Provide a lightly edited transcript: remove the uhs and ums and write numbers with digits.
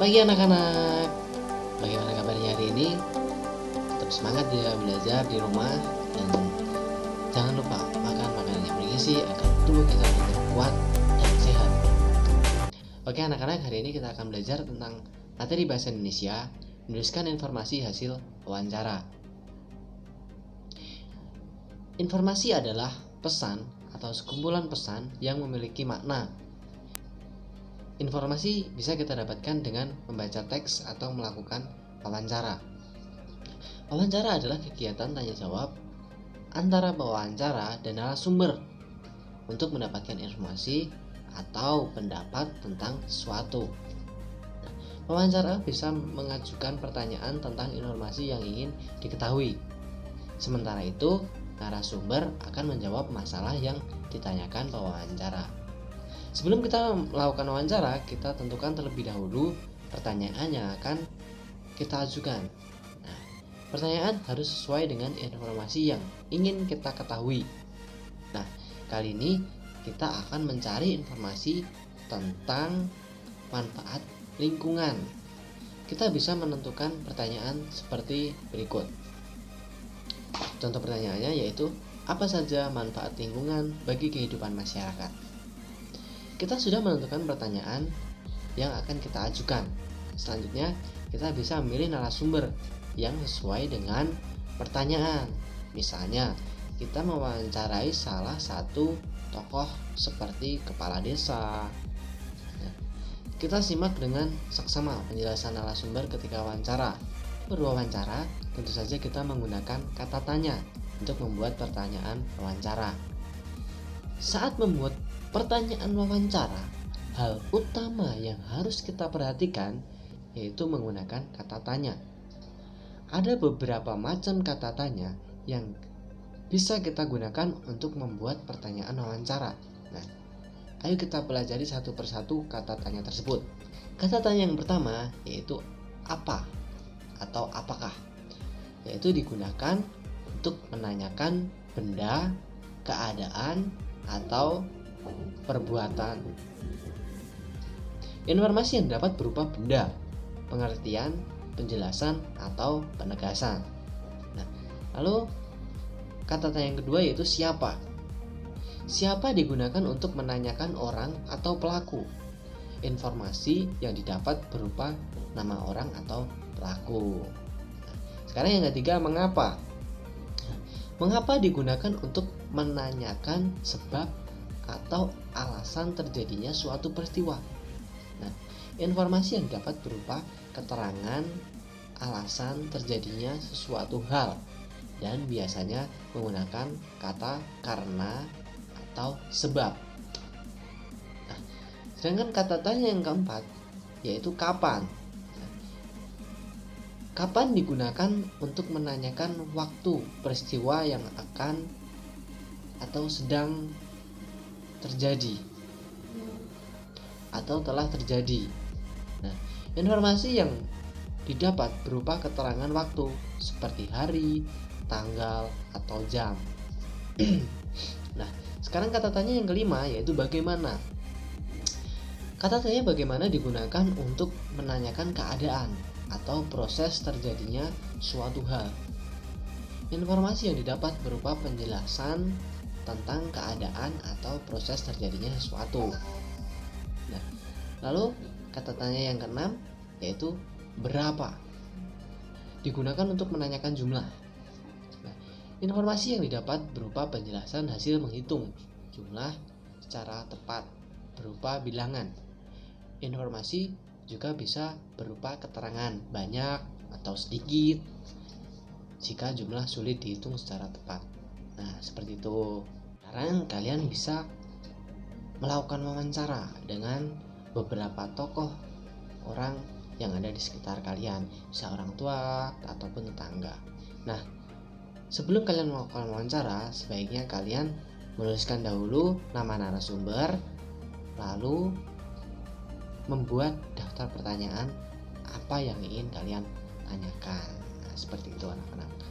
Pagi anak-anak, bagaimana kabarnya hari ini? Tetap semangat ya belajar di rumah, dan jangan lupa makan makanan yang bergizi agar tubuh kita tetap kuat dan sehat. Oke anak-anak, hari ini kita akan belajar tentang materi bahasa Indonesia, menuliskan informasi hasil wawancara. Informasi adalah pesan atau sekumpulan pesan yang memiliki makna. Informasi bisa kita dapatkan dengan membaca teks atau melakukan wawancara. Wawancara adalah kegiatan tanya jawab antara pewawancara dan narasumber untuk mendapatkan informasi atau pendapat tentang sesuatu. Pewawancara bisa mengajukan pertanyaan tentang informasi yang ingin diketahui. Sementara itu, narasumber akan menjawab masalah yang ditanyakan pewawancara. Sebelum kita melakukan wawancara, kita tentukan terlebih dahulu pertanyaan yang akan kita ajukan. Nah, pertanyaan harus sesuai dengan informasi yang ingin kita ketahui. Nah, kali ini kita akan mencari informasi tentang manfaat lingkungan. Kita bisa menentukan pertanyaan seperti berikut. Contoh pertanyaannya yaitu, apa saja manfaat lingkungan bagi kehidupan masyarakat? Kita sudah menentukan pertanyaan yang akan kita ajukan. Selanjutnya, kita bisa memilih narasumber yang sesuai dengan pertanyaan. Misalnya, kita mewawancarai salah satu tokoh seperti kepala desa. Kita simak dengan seksama penjelasan narasumber ketika wawancara. Berwawancara, tentu saja kita menggunakan kata tanya untuk membuat pertanyaan wawancara. Saat membuat pertanyaan wawancara, hal utama yang harus kita perhatikan yaitu menggunakan kata tanya. Ada beberapa macam kata tanya yang bisa kita gunakan untuk membuat pertanyaan wawancara. Nah, ayo kita pelajari satu persatu kata tanya tersebut. Kata tanya yang pertama yaitu apa atau apakah, yaitu digunakan untuk menanyakan benda, keadaan, atau perbuatan. Informasi yang dapat berupa benda, pengertian, penjelasan, atau penegasan. Nah, lalu kata tanya yang kedua yaitu siapa. Siapa digunakan untuk menanyakan orang atau pelaku. Informasi yang didapat berupa nama orang atau pelaku. Nah, sekarang yang ketiga, mengapa. Mengapa digunakan untuk menanyakan sebab atau alasan terjadinya suatu peristiwa. Nah, informasi yang dapat berupa keterangan alasan terjadinya sesuatu hal dan biasanya menggunakan kata karena atau sebab. Nah, sedangkan kata tanya yang keempat yaitu kapan. Kapan digunakan untuk menanyakan waktu peristiwa yang akan atau sedang terjadi atau telah terjadi. Nah, informasi yang didapat berupa keterangan waktu seperti hari, tanggal, atau jam. Nah, sekarang kata tanya yang kelima yaitu bagaimana. Kata tanya bagaimana digunakan untuk menanyakan keadaan atau proses terjadinya suatu hal. Informasi yang didapat berupa penjelasan tentang keadaan atau proses terjadinya sesuatu. Nah, lalu kata tanya yang keenam yaitu berapa. Digunakan untuk menanyakan jumlah. Nah, informasi yang didapat berupa penjelasan hasil menghitung jumlah secara tepat berupa bilangan. Informasi juga bisa berupa keterangan banyak atau sedikit jika jumlah sulit dihitung secara tepat. Nah, seperti itu. Sekarang kalian bisa melakukan wawancara dengan beberapa tokoh orang yang ada di sekitar kalian, bisa orang tua ataupun tetangga. Nah, sebelum kalian melakukan wawancara, sebaiknya kalian menuliskan dahulu nama narasumber, lalu membuat daftar pertanyaan apa yang ingin kalian tanyakan. Nah, seperti itu anak-anak.